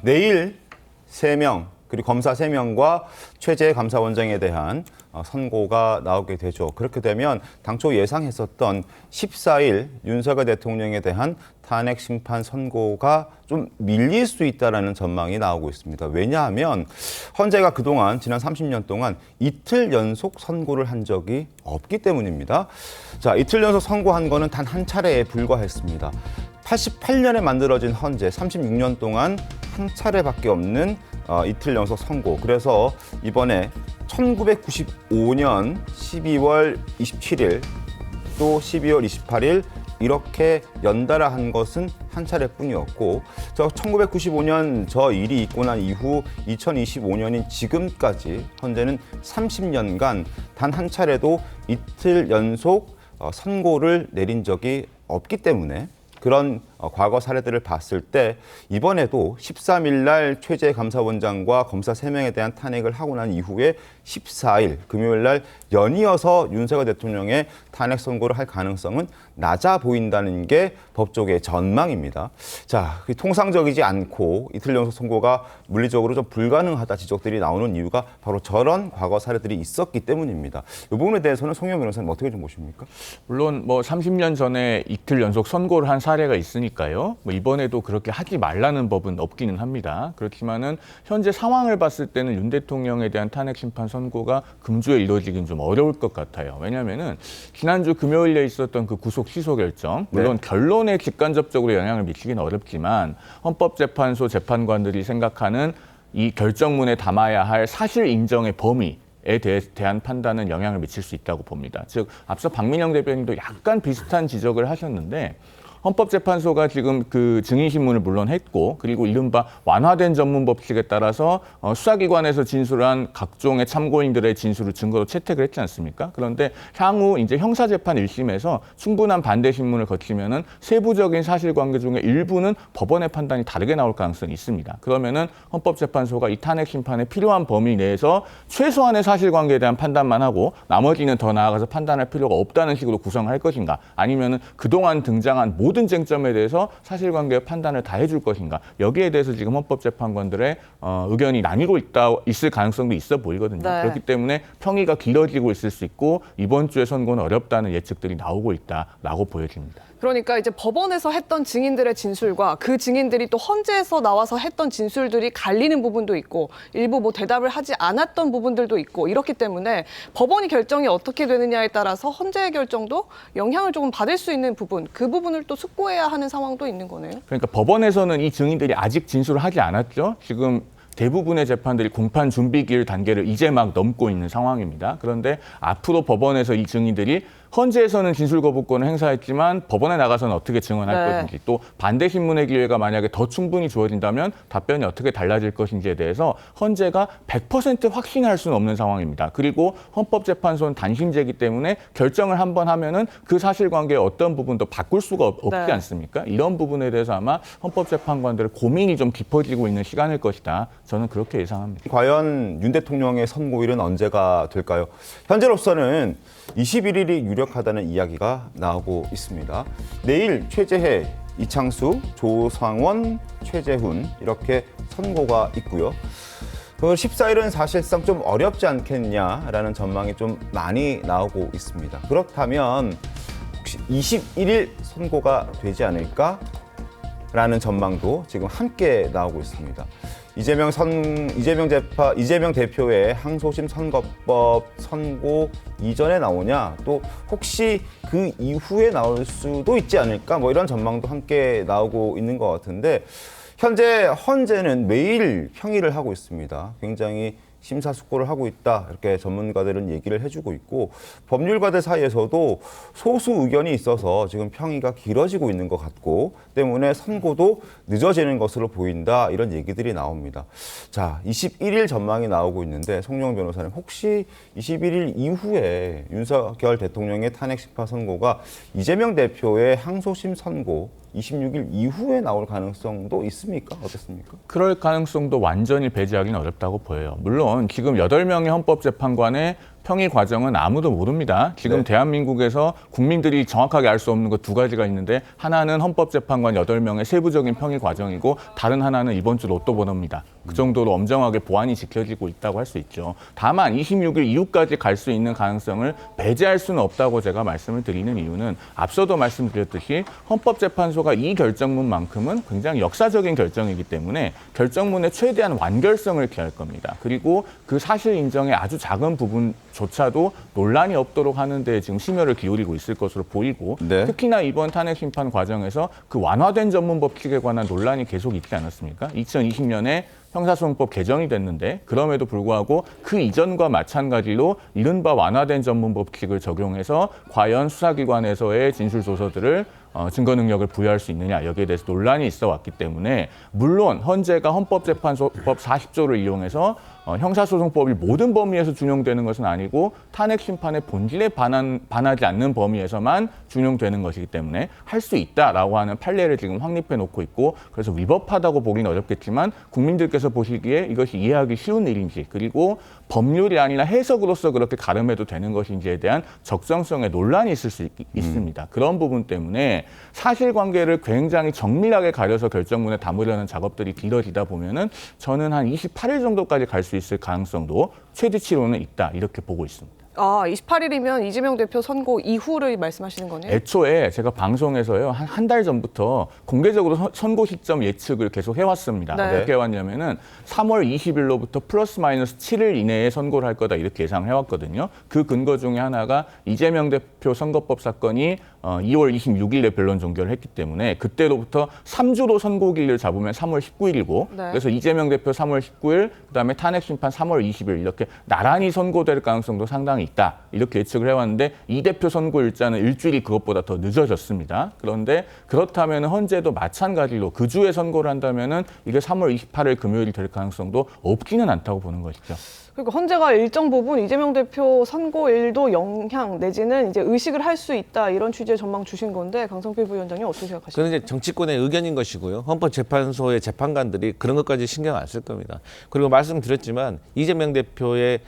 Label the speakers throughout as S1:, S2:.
S1: 내일 3명 그리고 검사 3명과 최재 감사원장에 대한 선고가 나오게 되죠. 그렇게 되면 당초 예상했었던 14일 윤석열 대통령에 대한 탄핵 심판 선고가 좀 밀릴 수 있다는 전망이 나오고 있습니다. 왜냐하면 헌재가 그동안 지난 30년 동안 이틀 연속 선고를 한 적이 없기 때문입니다. 자, 이틀 연속 선고한 거는 단 한 차례에 불과했습니다. 88년에 만들어진 헌재 36년 동안 한 차례밖에 없는 이틀 연속 선고. 그래서 이번에 1995년 12월 27일 또 12월 28일 이렇게 연달아 한 것은 한 차례뿐이었고, 저 1995년 저 일이 있고 난 이후 2025년인 지금까지 헌재는 30년간 단 한 차례도 이틀 연속 선고를 내린 적이 없기 때문에 그런 과거 사례들을 봤을 때 이번에도 13일 날 최재 감사원장과 검사 3명에 대한 탄핵을 하고 난 이후에 14일 금요일 날 연이어서 윤석열 대통령의 탄핵 선고를 할 가능성은 낮아 보인다는 게 법조계의 전망입니다. 자, 통상적이지 않고 이틀 연속 선고가 물리적으로 좀 불가능하다 지적들이 나오는 이유가 바로 저런 과거 사례들이 있었기 때문입니다. 이 부분에 대해서는 송영 변호사님 어떻게 좀 보십니까?
S2: 물론 뭐 30년 전에 이틀 연속 선고를 한 사례가 있으니까요. 뭐 이번에도 그렇게 하지 말라는 법은 없기는 합니다. 그렇지만은 현재 상황을 봤을 때는 윤 대통령에 대한 탄핵 심판 선고가 금주에 이루어지긴 좀 어려울 것 같아요. 왜냐하면은 지난주 금요일에 있었던 그 구속 취소 결정, 물론 결론에 직간접적으로 영향을 미치기는 어렵지만 헌법재판소 재판관들이 생각하는 이 결정문에 담아야 할 사실 인정의 범위에 대한 판단은 영향을 미칠 수 있다고 봅니다. 즉 앞서 박민영 대변인도 약간 비슷한 지적을 하셨는데 헌법재판소가 지금 그 증인신문을 물론 했고, 그리고 이른바 완화된 전문법칙에 따라서 수사기관에서 진술한 각종의 참고인들의 진술을 증거로 채택을 했지 않습니까? 그런데 향후 이제 형사재판 1심에서 충분한 반대 신문을 거치면은 세부적인 사실관계 중에 일부는 법원의 판단이 다르게 나올 가능성이 있습니다. 그러면은 헌법재판소가 이 탄핵 심판에 필요한 범위 내에서 최소한의 사실관계에 대한 판단만 하고 나머지는 더 나아가서 판단할 필요가 없다는 식으로 구성을 할 것인가, 아니면은 그동안 등장한 모든 쟁점에 대해서 사실관계의 판단을 다 해줄 것인가, 여기에 대해서 지금 헌법재판관들의 의견이 나뉘고 있을 가능성도 있어 보이거든요.
S3: 네.
S2: 그렇기 때문에 평의가 길어지고 있을 수 있고 이번 주에 선고는 어렵다는 예측들이 나오고 있다라고 보여집니다.
S3: 그러니까 이제 법원에서 했던 증인들의 진술과 그 증인들이 또 헌재에서 나와서 했던 진술들이 갈리는 부분도 있고 일부 뭐 대답을 하지 않았던 부분들도 있고 이렇기 때문에 법원이 결정이 어떻게 되느냐에 따라서 헌재의 결정도 영향을 조금 받을 수 있는 부분, 그 부분을 또 숙고해야 하는 상황도 있는 거네요.
S2: 그러니까 법원에서는 이 증인들이 아직 진술을 하지 않았죠. 지금 대부분의 재판들이 공판 준비기일 단계를 이제 막 넘고 있는 상황입니다. 그런데 앞으로 법원에서 이 증인들이 헌재에서는 진술 거부권을 행사했지만 법원에 나가서는 어떻게 증언할 것인지, 또 반대 신문의 기회가 만약에 더 충분히 주어진다면 답변이 어떻게 달라질 것인지에 대해서 헌재가 100% 확신할 수는 없는 상황입니다. 그리고 헌법재판소는 단심제이기 때문에 결정을 한번 하면은 그 사실관계의 어떤 부분도 바꿀 수가 없지 않습니까? 이런 부분에 대해서 아마 헌법재판관들의 고민이 좀 깊어지고 있는 시간일 것이다. 저는 그렇게 예상합니다.
S1: 과연 윤 대통령의 선고일은 언제가 될까요? 현재로서는 21일이 유력하다는 이야기가 나오고 있습니다. 내일 최재해, 이창수, 조상원, 최재훈 이렇게 선고가 있고요. 그 14일은 사실상 좀 어렵지 않겠냐라는 전망이 좀 많이 나오고 있습니다. 그렇다면 혹시 21일 선고가 되지 않을까라는 전망도 지금 함께 나오고 있습니다. 이재명 대표의 항소심 선거법 선고 이전에 나오냐, 또 혹시 그 이후에 나올 수도 있지 않을까, 뭐 이런 전망도 함께 나오고 있는 것 같은데, 현재 헌재는 매일 평의를 하고 있습니다. 굉장히 심사숙고를 하고 있다, 이렇게 전문가들은 얘기를 해주고 있고, 법률가들 사이에서도 소수 의견이 있어서 지금 평의가 길어지고 있는 것 같고 때문에 선고도 늦어지는 것으로 보인다, 이런 얘기들이 나옵니다. 자, 21일 전망이 나오고 있는데 송영 변호사님, 혹시 21일 이후에 윤석열 대통령의 탄핵 심판 선고가 이재명 대표의 항소심 선고 26일 이후에 나올 가능성도 있습니까? 어떻습니까?
S2: 그럴 가능성도 완전히 배제하기는 어렵다고 보여요. 물론 지금 8명의 헌법재판관의 평의 과정은 아무도 모릅니다. 지금
S1: 네.
S2: 대한민국에서 국민들이 정확하게 알 수 없는 것 두 가지가 있는데 하나는 헌법재판관 8명의 세부적인 평의 과정이고 다른 하나는 이번 주 로또 번호입니다. 그 정도로 엄정하게 보안이 지켜지고 있다고 할 수 있죠. 다만 26일 이후까지 갈 수 있는 가능성을 배제할 수는 없다고 제가 말씀을 드리는 이유는 앞서도 말씀드렸듯이 헌법재판소가 이 결정문만큼은 굉장히 역사적인 결정이기 때문에 결정문의 최대한 완결성을 기할 겁니다. 그리고 그 사실 인정의 아주 작은 부분조차도 논란이 없도록 하는 데 지금 심혈을 기울이고 있을 것으로 보이고
S1: 네.
S2: 특히나 이번 탄핵 심판 과정에서 그 완화된 전문 법칙에 관한 논란이 계속 있지 않았습니까? 2020년에 형사소송법 개정이 됐는데 그럼에도 불구하고 그 이전과 마찬가지로 이른바 완화된 전문 법칙을 적용해서 과연 수사기관에서의 진술 조서들을 증거 능력을 부여할 수 있느냐 여기에 대해서 논란이 있어 왔기 때문에 물론 헌재가 헌법재판소법 40조를 이용해서 형사소송법이 모든 범위에서 준용되는 것은 아니고 탄핵 심판의 본질에 반하지 않는 범위에서만 준용되는 것이기 때문에 할 수 있다라고 하는 판례를 지금 확립해 놓고 있고 그래서 위법하다고 보기는 어렵겠지만 국민들께서 보시기에 이것이 이해하기 쉬운 일인지 그리고 법률이 아니라 해석으로서 그렇게 가름해도 되는 것인지에 대한 적정성의 논란이 있을 수 있습니다. 그런 부분 때문에 사실관계를 굉장히 정밀하게 가려서 결정문에 담으려는 작업들이 길어지다 보면은 저는 한 28일 정도까지 갈 수 있을 가능성도 최대치로는 있다 이렇게 보고 있습니다.
S3: 28일이면 이재명 대표 선고 이후를 말씀하시는 거네요?
S2: 애초에 제가 방송에서요 한 달 전부터 공개적으로 선고 시점 예측을 계속 해왔습니다.
S3: 네.
S2: 어떻게 해왔냐면은 3월 20일로부터 플러스 마이너스 7일 이내에 선고를 할 거다 이렇게 예상해왔거든요. 그 근거 중에 하나가 이재명 대표 선거법 사건이 2월 26일에 변론 종결을 했기 때문에 그때로부터 3주로 선고기를 잡으면 3월 19일이고
S3: 네.
S2: 그래서 이재명 대표 3월 19일 그다음에 탄핵 심판 3월 20일 이렇게 나란히 선고될 가능성도 상당히 있다 이렇게 예측을 해왔는데 이 대표 선고 일자는 일주일이 그것보다 더 늦어졌습니다. 그런데 그렇다면 헌재도 마찬가지로 그 주에 선고를 한다면은 이게 3월 28일 금요일이 될 가능성도 없지는 않다고 보는 것이죠.
S3: 그리고 헌재가 일정 부분 이재명 대표 선고일도 영향 내지는 이제 의식을 할 수 있다 이런 취지의 전망 주신 건데 강성필 부위원장님 어떻게 생각하십니까?
S4: 그건 이제 정치권의 의견인 것이고요. 헌법재판소의 재판관들이 그런 것까지 신경 안 쓸 겁니다. 그리고 말씀드렸지만 이재명 대표의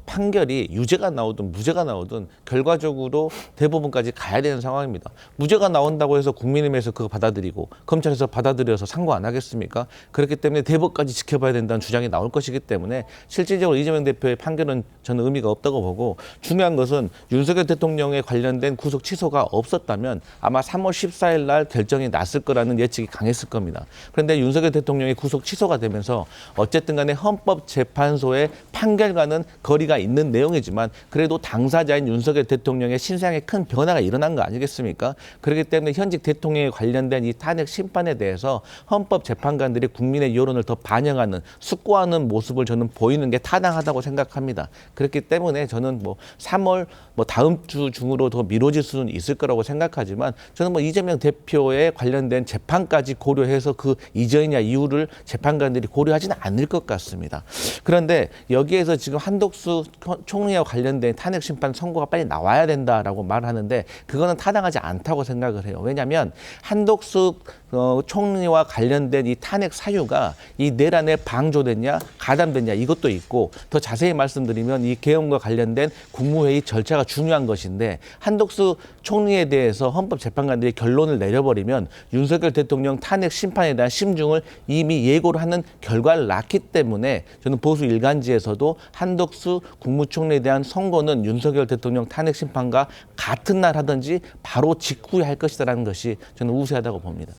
S4: 판결이 유죄가 나오든 무죄가 나오든 결과적으로 대법원까지 가야 되는 상황입니다. 무죄가 나온다고 해서 국민의힘에서 그거 받아들이고 검찰에서 받아들여서 상고 안 하겠습니까? 그렇기 때문에 대법까지 지켜봐야 된다는 주장이 나올 것이기 때문에 실질적으로 이재명 대표의 판결은 저는 의미가 없다고 보고 중요한 것은 윤석열 대통령에 관련된 구속 취소가 없었다면 아마 3월 14일 날 결정이 났을 거라는 예측이 강했을 겁니다. 그런데 윤석열 대통령이 구속 취소가 되면서 어쨌든 간에 헌법재판소의 판결과는 거리가 있는 내용이지만 그래도 당사자인 윤석열 대통령의 신상에 큰 변화가 일어난 거 아니겠습니까? 그렇기 때문에 현직 대통령에 관련된 이 탄핵 심판에 대해서 헌법재판관들이 국민의 여론을 더 반영하는 숙고하는 모습을 저는 보이는 게 타당하다고 생각합니다. 그렇기 때문에 저는 3월 다음 주 중으로 더 미뤄질 수는 있을 거라고 생각하지만 저는 이재명 대표에 관련된 재판까지 고려해서 그 이전이냐 이후를 재판관들이 고려하지는 않을 것 같습니다. 그런데 여기에서 지금 한독수 총리와 관련된 탄핵 심판 선고가 빨리 나와야 된다라고 말하는데 그거는 타당하지 않다고 생각을 해요. 왜냐하면 한독수 총리와 관련된 이 탄핵 사유가 이 내란에 방조됐냐 가담됐냐 이것도 있고 더 자세히 말씀드리면 이 계엄과 관련된 국무회의 절차가 중요한 것인데 한독수 총리에 대해서 헌법재판관들이 결론을 내려버리면 윤석열 대통령 탄핵 심판에 대한 심중을 이미 예고를 하는 결과를 낳기 때문에 저는 보수 일간지에서도 한독수 국무총리에 대한 선고는 윤석열 대통령 탄핵 심판과 같은 날 하든지 바로 직후에 할 것이다라는 것이 저는 우세하다고 봅니다.